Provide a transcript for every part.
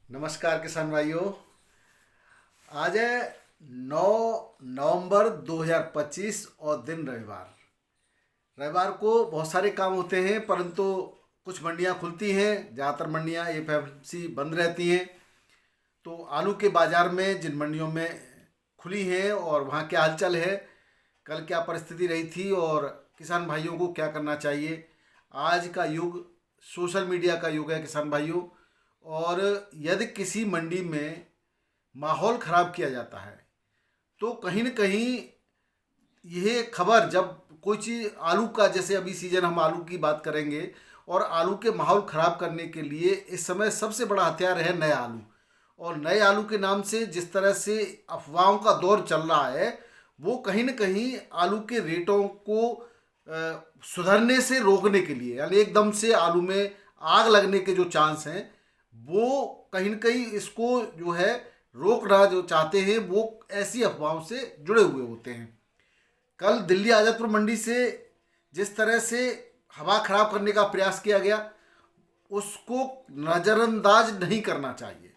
नमस्कार किसान भाइयों। आज है 9 नवंबर 2025 और दिन रविवार। रविवार को बहुत सारे काम होते हैं, परंतु कुछ मंडियां खुलती हैं, ज़्यादातर मंडियां एपीएमसी बंद रहती हैं। तो आलू के बाज़ार में जिन मंडियों में खुली हैं और वहाँ क्या हलचल है, कल क्या परिस्थिति रही थी और किसान भाइयों को क्या करना चाहिए। आज का युग सोशल मीडिया का युग है किसान भाइयों, और यदि किसी मंडी में माहौल ख़राब किया जाता है तो कहीं न कहीं यह खबर, जब कोई चीज़ आलू का, जैसे अभी सीजन हम आलू की बात करेंगे, और आलू के माहौल ख़राब करने के लिए इस समय सबसे बड़ा हथियार है नया आलू। और नए आलू के नाम से जिस तरह से अफवाहों का दौर चल रहा है, वो कहीं न कहीं आलू के रेटों को सुधरने से रोकने के लिए, यानी एकदम से आलू में आग लगने के जो चांस हैं, वो कहीं न कहीं इसको जो है रोकना जो चाहते हैं, वो ऐसी अफवाहों से जुड़े हुए होते हैं। कल दिल्ली आज़ादपुर मंडी से जिस तरह से हवा खराब करने का प्रयास किया गया, उसको नज़रअंदाज नहीं करना चाहिए।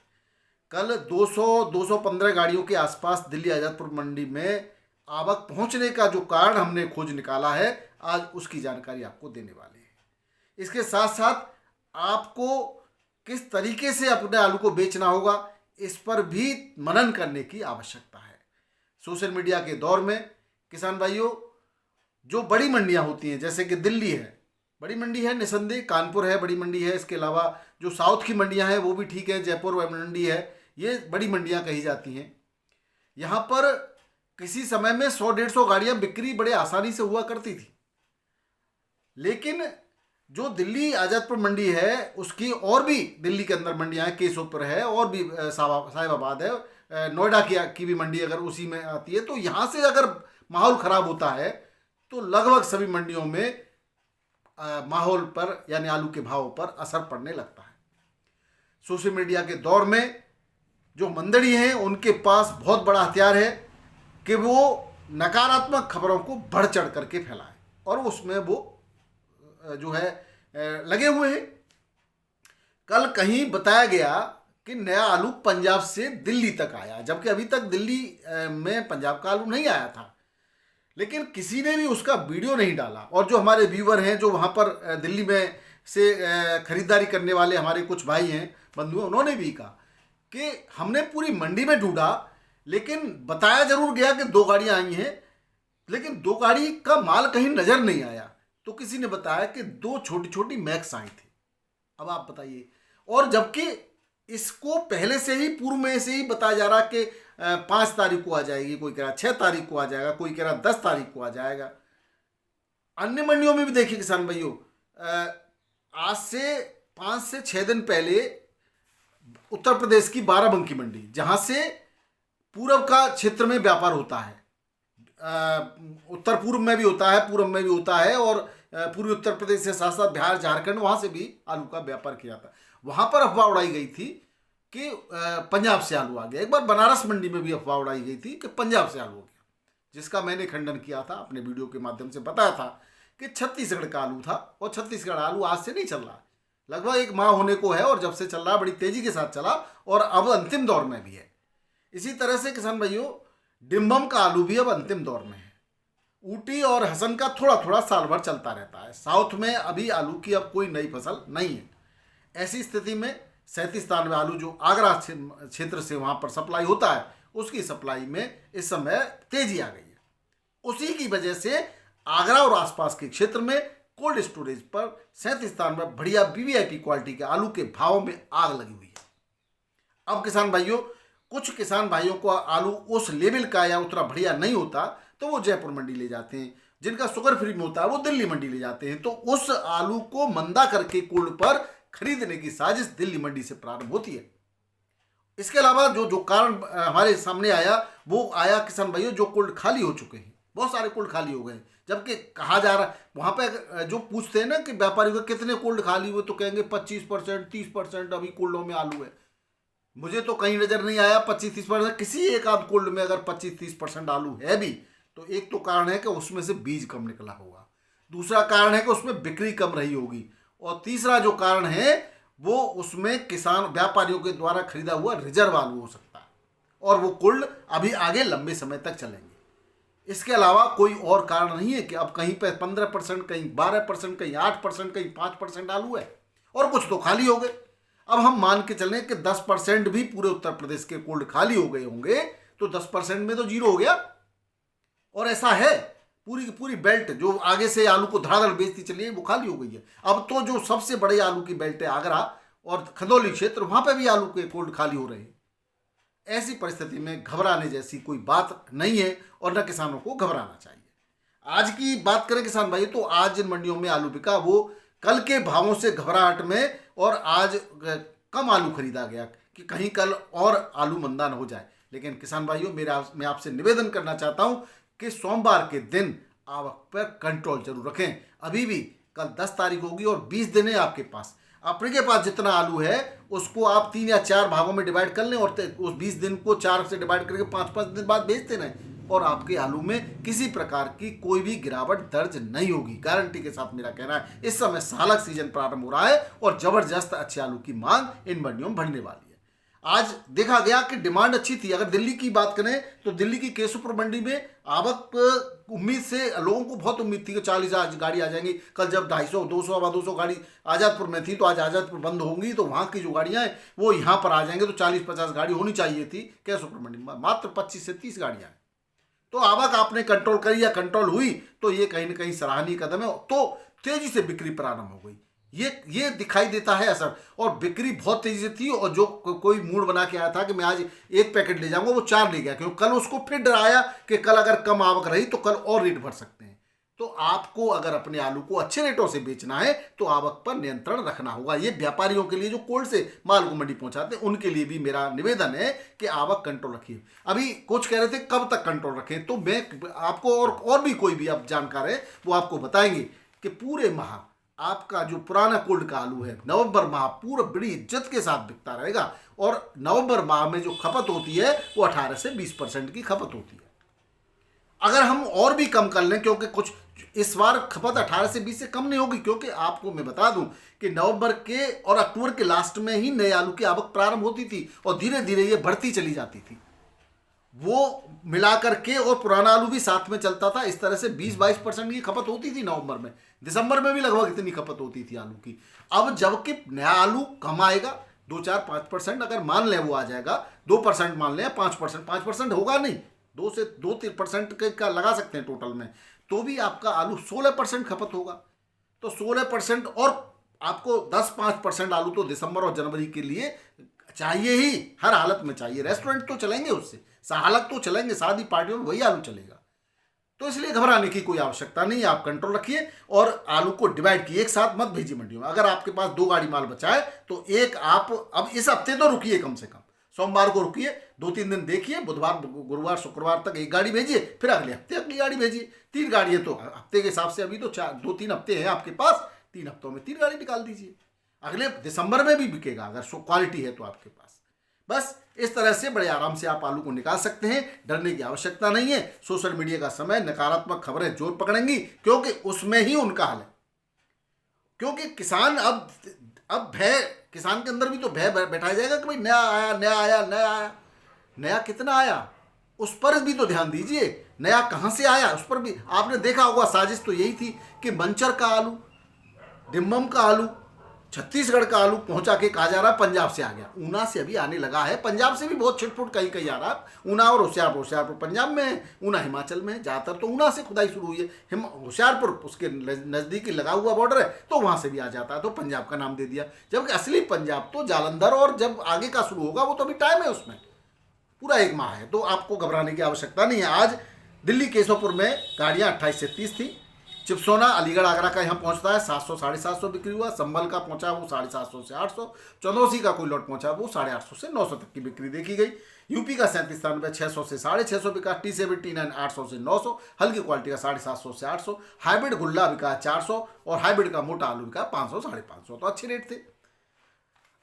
कल 200-215 गाड़ियों के आसपास दिल्ली आज़ादपुर मंडी में आवक पहुंचने का जो कारण हमने खोज निकाला है, आज उसकी जानकारी आपको देने वाले हैं। इसके साथ साथ आपको किस तरीके से अपने आलू को बेचना होगा, इस पर भी मनन करने की आवश्यकता है। सोशल मीडिया के दौर में किसान भाइयों, जो बड़ी मंडियां होती हैं, जैसे कि दिल्ली है, बड़ी मंडी है, निसंदेह कानपुर है, बड़ी मंडी है। इसके अलावा जो साउथ की मंडियां हैं वो भी ठीक है, जयपुर मंडी है, ये बड़ी मंडियां कही जाती हैं। यहाँ पर किसी समय में 100-150 गाड़ियाँ बिक्री बड़े आसानी से हुआ करती थी। लेकिन जो दिल्ली आज़ादपुर मंडी है, उसकी और भी दिल्ली के अंदर मंडियां हैं, केसोपुर है, और भी साहिबाबाद है, नोएडा की भी मंडी अगर उसी में आती है, तो यहाँ से अगर माहौल ख़राब होता है तो लगभग सभी मंडियों में माहौल पर, यानी आलू के भाव पर असर पड़ने लगता है। सोशल मीडिया के दौर में जो मंडड़ी हैं, उनके पास बहुत बड़ा हथियार है कि वो नकारात्मक खबरों को बढ़ चढ़ करके फैलाएं, और उसमें वो जो है लगे हुए हैं। कल कहीं बताया गया कि नया आलू पंजाब से दिल्ली तक आया, जबकि अभी तक दिल्ली में पंजाब का आलू नहीं आया था, लेकिन किसी ने भी उसका वीडियो नहीं डाला। और जो हमारे व्यूवर हैं, जो वहाँ पर दिल्ली में से खरीदारी करने वाले हमारे कुछ भाई हैं, बंधु, उन्होंने भी कहा कि हमने पूरी मंडी में ढूंढा, लेकिन बताया जरूर गया कि 2 गाड़ियाँ आई हैं, लेकिन 2 गाड़ी का माल कहीं नज़र नहीं आया। तो किसी ने बताया कि 2 छोटी छोटी मैक्स आई थी। अब आप बताइए, और जबकि इसको पहले से ही, पूर्व में से ही बताया जा रहा कि 5 तारीख को आ जाएगी, कोई कह रहा 6 तारीख को आ जाएगा, कोई कह रहा 10 तारीख को आ जाएगा। अन्य मंडियों में भी देखिए किसान भाइयों, आज से 5 से 6 दिन पहले उत्तर प्रदेश की बाराबंकी मंडी, जहां से पूरब का क्षेत्र में व्यापार होता है, उत्तर पूर्व में भी होता है, पूर्व में भी होता है, और पूर्वी उत्तर प्रदेश से साथ साथ बिहार, झारखंड, वहाँ से भी आलू का व्यापार किया था। वहाँ पर अफवाह उड़ाई गई थी कि पंजाब से आलू आ गया। एक बार बनारस मंडी में भी अफवाह उड़ाई गई थी कि पंजाब से आलू आ गया, जिसका मैंने खंडन किया था, अपने वीडियो के माध्यम से बताया था कि छत्तीसगढ़ का आलू था, और छत्तीसगढ़ आलू आज से नहीं चल रहा, लगभग 1 माह होने को है, और जब से चल रहा बड़ी तेजी के साथ चला, और अब अंतिम दौर में भी है। इसी तरह से किसान भाइयों, डिम्बम का आलू भी अब अंतिम दौर में है। ऊटी और हसन का थोड़ा थोड़ा साल भर चलता रहता है। साउथ में अभी आलू की अब कोई नई फसल नहीं है। ऐसी स्थिति में 37-93 आलू जो आगरा क्षेत्र से वहाँ पर सप्लाई होता है, उसकी सप्लाई में इस समय तेजी आ गई है। उसी की वजह से आगरा और आसपास के क्षेत्र में कोल्ड स्टोरेज पर 37-93 बढ़िया वीवीआईपी क्वालिटी के आलू के भाव में आग लगी हुई है। अब किसान भाइयों, कुछ किसान भाइयों को आलू उस लेवल का या उतना बढ़िया नहीं होता, तो वो जयपुर मंडी ले जाते हैं। जिनका शुगर फ्री में होता है वो दिल्ली मंडी ले जाते हैं। तो उस आलू को मंदा करके कोल्ड पर खरीदने की साजिश दिल्ली मंडी से प्रारंभ होती है। इसके अलावा जो जो कारण हमारे सामने आया, वो आया किसान भाइयों, जो कोल्ड खाली हो चुके हैं, बहुत सारे कोल्ड खाली हो गए। जबकि कहा जा रहा, वहाँ पे जो पूछते हैं ना कि व्यापारी को कितने कोल्ड खाली हुए, तो कहेंगे 25%, 30% अभी कोल्डों में आलू है। मुझे तो कहीं नज़र नहीं आया 25-30%। किसी एक आध कोल्ड में अगर 25-30% आलू है भी, तो एक तो कारण है कि उसमें से बीज कम निकला होगा, दूसरा कारण है कि उसमें बिक्री कम रही होगी, और तीसरा जो कारण है वो उसमें किसान व्यापारियों के द्वारा खरीदा हुआ रिजर्व आलू हो सकता है और वो कुल्ड अभी आगे लंबे समय तक चलेंगे। इसके अलावा कोई और कारण नहीं है कि अब कहीं पे 15%, कहीं 12%, कहीं 8%, कहीं 5% आलू है और कुछ तो खाली हो गए। अब हम मान के चलें कि 10% भी पूरे उत्तर प्रदेश के कोल्ड खाली हो गए होंगे तो 10% में तो जीरो हो गया। और ऐसा है, पूरी की पूरी बेल्ट जो आगे से आलू को धड़ाधड़ बेचती चली है वो खाली हो गई है। अब तो जो सबसे बड़े आलू की बेल्ट है आगरा और खदौली क्षेत्र, वहां पे भी आलू के कोल्ड खाली हो रहे हैं। ऐसी परिस्थिति में घबराने जैसी कोई बात नहीं है और न किसानों को घबराना चाहिए। आज की बात करें किसान भाई, तो आज जिन मंडियों में आलू बिका वो कल के भावों से घबराहट में और आज कम आलू खरीदा गया कि कहीं कल और आलू मंदा न हो जाए। लेकिन किसान भाइयों, मैं आपसे निवेदन करना चाहता हूं कि सोमवार के दिन आवक पर कंट्रोल जरूर रखें। अभी भी कल 10 तारीख होगी और 20 दिन है आपके पास। अपने पास जितना आलू है उसको आप 3 या 4 भागों में डिवाइड कर लें और उस 20 दिन को 4 से डिवाइड करके 5-5 दिन बाद बेचते रहें और आपके आलू में किसी प्रकार की कोई भी गिरावट दर्ज नहीं होगी। गारंटी के साथ मेरा कहना है। इस समय सालक सीजन प्रारंभ हो रहा है और जबरदस्त अच्छे आलू की मांग इन मंडियों में बढ़ने वाली है। आज देखा गया कि डिमांड अच्छी थी। अगर दिल्ली की बात करें तो दिल्ली की केशवपुर मंडी में आवक उम्मीद से लोगों को बहुत उम्मीद थी कि 40 गाड़ी आ जाएंगी। कल जब 250, 200, 250 गाड़ी आज़ादपुर में थी तो आज आज़ादपुर बंद होंगी तो वहाँ की जो गाड़ियाँ हैं वो यहाँ पर आ जाएंगे। तो 40-50 गाड़ी होनी चाहिए थी केशवपुर मंडी में, मात्र 25 से 30 गाड़ियाँ हैं। तो आवक आपने कंट्रोल करी या कंट्रोल हुई तो ये कहीं ना कहीं सराहनीय कदम है। तो तेजी से बिक्री प्रारंभ हो गई, ये दिखाई देता है असर। और बिक्री बहुत तेजी से थी और जो कोई मूड बना के आया था कि मैं आज 1 पैकेट ले जाऊंगा वो 4 ले गया, क्योंकि कल उसको फिर डराया कि कल अगर कम आवक रही तो कल और रेट बढ़ सकते हैं। तो आपको अगर अपने आलू को अच्छे रेटों से बेचना है तो आवक पर नियंत्रण रखना होगा। ये व्यापारियों के लिए जो कोल्ड से माल को मंडी पहुंचाते हैं उनके लिए भी मेरा निवेदन है कि आवक कंट्रोल रखिए। अभी कुछ कह रहे थे कब तक कंट्रोल रखें, तो मैं आपको और भी कोई भी आप जानकार है वो आपको बताएंगे कि पूरे माह आपका जो पुराना कोल्ड का आलू है नवंबर माह पूरा बड़ी इज्जत के साथ बिकता रहेगा। और नवंबर माह में जो खपत होती है वो 18 से 20% की खपत होती है। अगर हम और भी कम कर लें, क्योंकि कुछ इस बार खपत 18 से 20 से कम नहीं होगी, क्योंकि आपको मैं बता दूं कि नवंबर के और अक्टूबर के लास्ट में ही नए आलू की आवक प्रारंभ होती थी और धीरे धीरे ये बढ़ती चली जाती थी। वो मिलाकर के और पुराना आलू भी साथ में चलता था। इस तरह से 20-22% की खपत होती थी नवंबर में। दिसंबर में भी लगभग इतनी खपत होती थी आलू की। अब जबकि नया आलू कम आएगा, 2-4-5% अगर मान लें वो आ जाएगा, 2% मान लें, 5% होगा नहीं, 2 से 2-3% का लगा सकते हैं टोटल में, तो भी आपका आलू 16% खपत होगा। तो 16% और आपको 10-5% आलू तो दिसंबर और जनवरी के लिए चाहिए ही, हर हालत में चाहिए। रेस्टोरेंट तो चलेंगे, उससे हालत तो चलेंगे, शादी पार्टियों में वही आलू चलेगा। तो इसलिए घबराने की कोई आवश्यकता नहीं है। आप कंट्रोल रखिए और आलू को डिवाइड किए, एक साथ मत भेजिए मंडियों में। अगर आपके पास 2 गाड़ी माल बचा है तो एक आप अब इस हफ्ते तो रुकिए, कम से कम सोमवार को रुकिए, 2-3 दिन देखिए, बुधवार गुरुवार शुक्रवार तक 1 गाड़ी भेजिए, फिर अगले हफ्ते अगली गाड़ी भेजिए। 3 गाड़ी है तो हफ्ते के हिसाब से अभी तो 2-3 हफ्ते हैं आपके पास, 3 हफ्तों में 3 गाड़ी निकाल दीजिए। अगले दिसंबर में भी बिकेगा अगर क्वालिटी है तो आपके पास। बस इस तरह से बड़े आराम से आप आलू को निकाल सकते हैं, डरने की आवश्यकता नहीं है। सोशल मीडिया का समय, नकारात्मक खबरें जोर पकड़ेंगी क्योंकि उसमें ही उनका हाल है। क्योंकि किसान अब भय, किसान के अंदर भी तो भय बैठाया जाएगा कि भाई नया आया, नया आया, नया आया। नया कितना आया उस पर भी तो ध्यान दीजिए। नया कहाँ से आया उस पर भी आपने देखा होगा। साजिश तो यही थी कि मंचर का आलू, डिम्बम का आलू, छत्तीसगढ़ का आलू पहुंचा के कहा जा रहा पंजाब से आ गया। ऊना से अभी आने लगा है, पंजाब से भी बहुत छिटपुट कहीं आ रहा है। ऊना और होशियारपुर पंजाब में है, ऊना हिमाचल में है। ज़्यादातर तो ऊना से खुदाई शुरू हुई है। होशियारपुर उसके नज़दीकी लगा हुआ बॉर्डर है तो वहाँ से भी आ जाता है, तो पंजाब का नाम दे दिया। जबकि असली पंजाब तो जालंधर और जब आगे का शुरू होगा वो तो अभी टाइम है, उसमें पूरा 1 माह है। तो आपको घबराने की आवश्यकता नहीं है। आज दिल्ली केशवपुर में गाड़ियाँ 28 से 30 थी। चिपसोना अलीगढ़ आगरा का यहाँ पहुँचता है 700-750 बिक्री हुआ। संभल का पहुँचा वो 750 से 800। चौदौसी का कोई लॉट पहुँचा वो 850 से 900 तक की बिक्री देखी गई। यूपी का 37-93 600 से 650 बिका। T79 800 से 900। हल्की क्वालिटी का 750 से 800। हाइब्रिड गुल्ला बिका 400 और हाइब्रिड का मोटा आलू बिका 500-550। तो अच्छे रेट थे।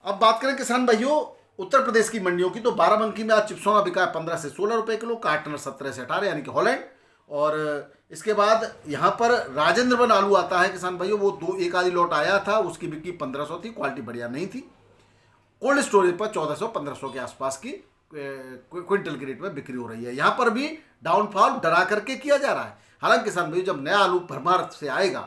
अब बात करें किसान भाइयों उत्तर प्रदेश की मंडियों की, तो बाराबंकी में आज चिपसोना बिका 15 से 16 रुपए किलो। काटनर 17 से 18 यानी कि हॉलैंड। और इसके बाद यहाँ पर राजेंद्र वन आलू आता है किसान भाइयों, वो एक आधी लॉट आया था, उसकी बिक्री 1500 थी, क्वालिटी बढ़िया नहीं थी। कोल्ड स्टोरेज पर 1400-1500 के आसपास की क्विंटल के रेट में बिक्री हो रही है। यहाँ पर भी डाउनफॉल डरा करके किया जा रहा है। हालांकि किसान भाई जब नया आलू भरमार से आएगा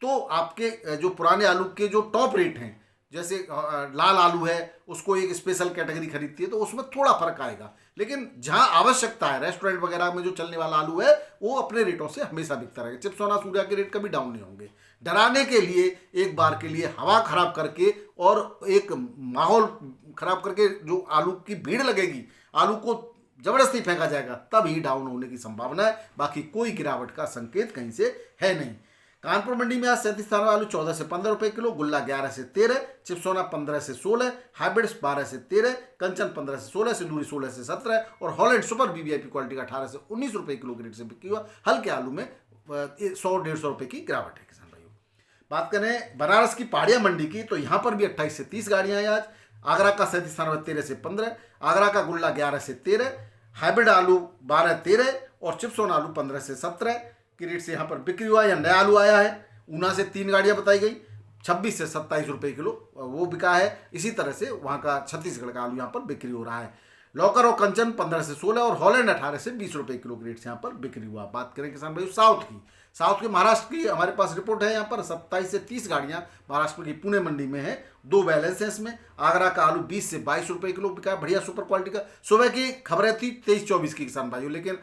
तो आपके जो पुराने आलू के जो टॉप रेट हैं, जैसे लाल आलू है उसको एक स्पेशल कैटेगरी खरीदती है तो उसमें थोड़ा फर्क आएगा, लेकिन जहां आवश्यकता है रेस्टोरेंट वगैरह में जो चलने वाला आलू है वो अपने रेटों से हमेशा बिकता रहेगा। चिप्स सोना सूर्या के रेट कभी डाउन नहीं होंगे। डराने के लिए एक बार के लिए हवा खराब करके और एक माहौल खराब करके जो आलू की भीड़ लगेगी, आलू को जबरदस्ती फेंका जाएगा, तब ही डाउन होने की संभावना है। बाकी कोई गिरावट का संकेत कहीं से है नहीं। कानपुर मंडी में आज 37 थाना आलू 14 से 15 रुपए किलो, गुल्ला 11 से 13, चिप्सोना 15 से 16, हाइब्रिड्स 12 से 13, कंचन 15 से 16, सिंदूरी 16 से 17 और हॉलैंड सुपर वीवीआईपी क्वालिटी का 18 से 19 रुपए किलो के रेट से बिक्री हुआ। हल्के आलू में 100-150 रुपए की गिरावट है किसान भाइयों। बात करें बनारस की पहाड़िया मंडी की तो यहाँ पर भी 28 से 30 गाड़ियाँ हैं आज। आगरा का 37 थाना 13 से 15, आगरा का गुल्ला 11 से 13, हाइब्रिड आलू 12-13 और चिप्सोना आलू 15 से 17 के रेट से यहाँ पर बिक्री हुआ। या नया आलू आया है, ऊना से 3 गाड़ियाँ बताई गई, 26 से 27 रुपए किलो वो बिका है। इसी तरह से वहाँ का छत्तीसगढ़ का आलू यहाँ पर बिक्री हो रहा है। लौकर और कंचन 15 से 16 और हॉलैंड 18 से 20 रुपए किलो के रेट से यहाँ पर बिक्री हुआ। बात करें किसान भाई साउथ की, साउथ के महाराष्ट्र की हमारे पास रिपोर्ट है। यहाँ पर 27 से 30 गाड़ियाँ महाराष्ट्र की पुणे मंडी में है, 2 बैलेंस है इसमें। आगरा का आलू 20 से 22 रुपए किलो बिका है, बढ़िया सुपर क्वालिटी का। सुबह की खबरें थी 23-24 की किसान भाइयों, लेकिन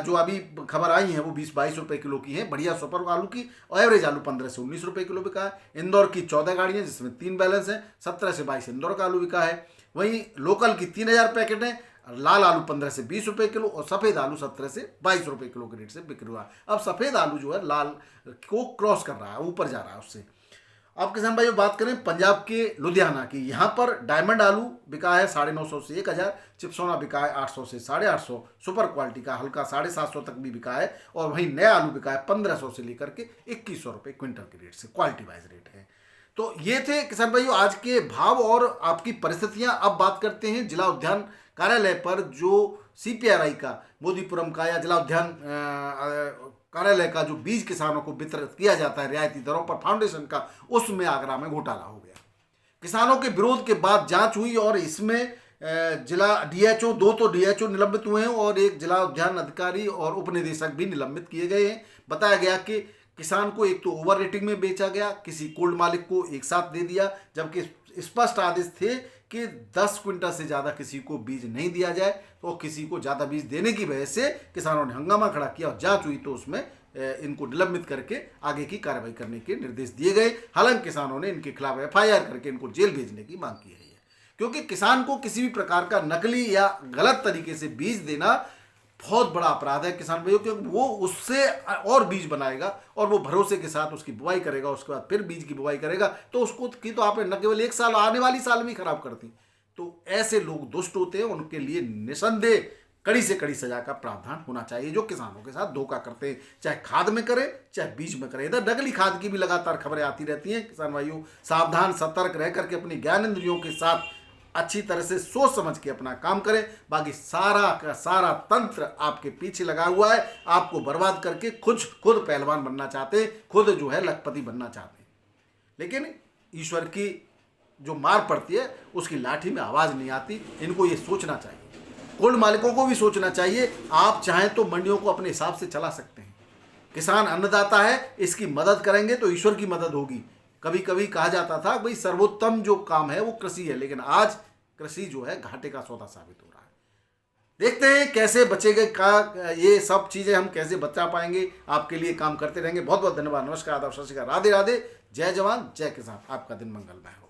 जो अभी खबर आई है वो 20-22 रुपए किलो की है, बढ़िया सुपर आलू की। और एवरेज आलू 15 से 19 रुपए किलो बिका है। इंदौर की 14 गाड़ियाँ जिसमें 3 बैलेंस है, 17 से 22 इंदौर का आलू बिका है। वहीं लोकल की 3000 पैकेट है, लाल आलू 15 से 20 रुपए किलो और सफ़ेद आलू 17 से 22 रुपए किलो के रेट से बिक्री हुआ। अब सफ़ेद आलू जो है लाल को क्रॉस कर रहा है, ऊपर जा रहा है उससे। अब किसान भाइयों बात करें पंजाब के लुधियाना की, यहाँ पर डायमंड आलू बिका है 950 से 1000, चिप्सोना बिका है 800 से 850, सुपर क्वालिटी का हल्का 750 तक भी बिका है। और वहीं नया आलू बिका है 1500 से लेकर के 2100 रुपये क्विंटल के रेट से, क्वालिटी वाइज रेट है। तो ये थे किसान भाइयों आज के भाव और आपकी परिस्थितियां। अब बात करते हैं जिला उद्यान कार्यालय पर, जो सीपीआरआई का मोदीपुरम का या जिला उद्यान कार्यालय का जो बीज किसानों को वितरित किया जाता है रियायती दरों पर फाउंडेशन का, उसमें आगरा में घोटाला हो गया। किसानों के विरोध के बाद जांच हुई और इसमें जिला डीएचओ, 2 तो डीएचओ निलंबित हुए हैं और एक जिला उद्यान अधिकारी और उपनिदेशक भी निलंबित किए गए हैं। बताया गया कि किसान को एक तो ओवर रेटिंग में बेचा गया, किसी कोल्ड मालिक को एक साथ दे दिया, जबकि स्पष्ट आदेश थे कि 10 क्विंटल से ज़्यादा किसी को बीज नहीं दिया जाए। तो किसी को ज़्यादा बीज देने की वजह से किसानों ने हंगामा खड़ा किया और जांच हुई तो उसमें इनको निलंबित करके आगे की कार्रवाई करने के निर्देश दिए गए। हालांकि किसानों ने इनके खिलाफ एफआईआर करके इनको जेल भेजने की मांग की है, क्योंकि किसान को किसी भी प्रकार का नकली या गलत तरीके से बीज देना बहुत बड़ा अपराध है किसान भाइयों, क्योंकि वो उससे और बीज बनाएगा और वो भरोसे के साथ उसकी बुवाई करेगा, उसके बाद फिर बीज की बुवाई करेगा, तो उसको की तो आपने न केवल 1 साल, आने वाली साल भी खराब कर दी। तो ऐसे लोग दुष्ट होते हैं, उनके लिए निसंदेह कड़ी से कड़ी सजा का प्रावधान होना चाहिए जो किसानों के साथ धोखा करते हैं, चाहे खाद में करे चाहे बीज में करे। इधर नकली खाद की भी लगातार खबरें आती रहती हैं। किसान भाइयों सावधान सतर्क रह करके अपने ज्ञानेंद्रियों के साथ अच्छी तरह से सोच समझ के अपना काम करें। बाकी सारा का सारा तंत्र आपके पीछे लगा हुआ है, आपको बर्बाद करके खुद पहलवान बनना चाहते हैं, खुद जो है लखपति बनना चाहते हैं। लेकिन ईश्वर की जो मार पड़ती है उसकी लाठी में आवाज़ नहीं आती। इनको ये सोचना चाहिए, कोल्ड मालिकों को भी सोचना चाहिए। आप चाहें तो मंडियों को अपने हिसाब से चला सकते हैं। किसान अन्नदाता है, इसकी मदद करेंगे तो ईश्वर की मदद होगी। कभी कभी कहा जाता था भाई सर्वोत्तम जो काम है वो कृषि है, लेकिन आज कृषि जो है घाटे का सौदा साबित हो रहा है। देखते हैं कैसे बचेगा का, ये सब चीज़ें हम कैसे बचा पाएंगे। आपके लिए काम करते रहेंगे। बहुत बहुत धन्यवाद। नमस्कार, आदाब, सत श्री अकाल, राधे राधे, जय जवान जय किसान। आपका दिन मंगलमय हो।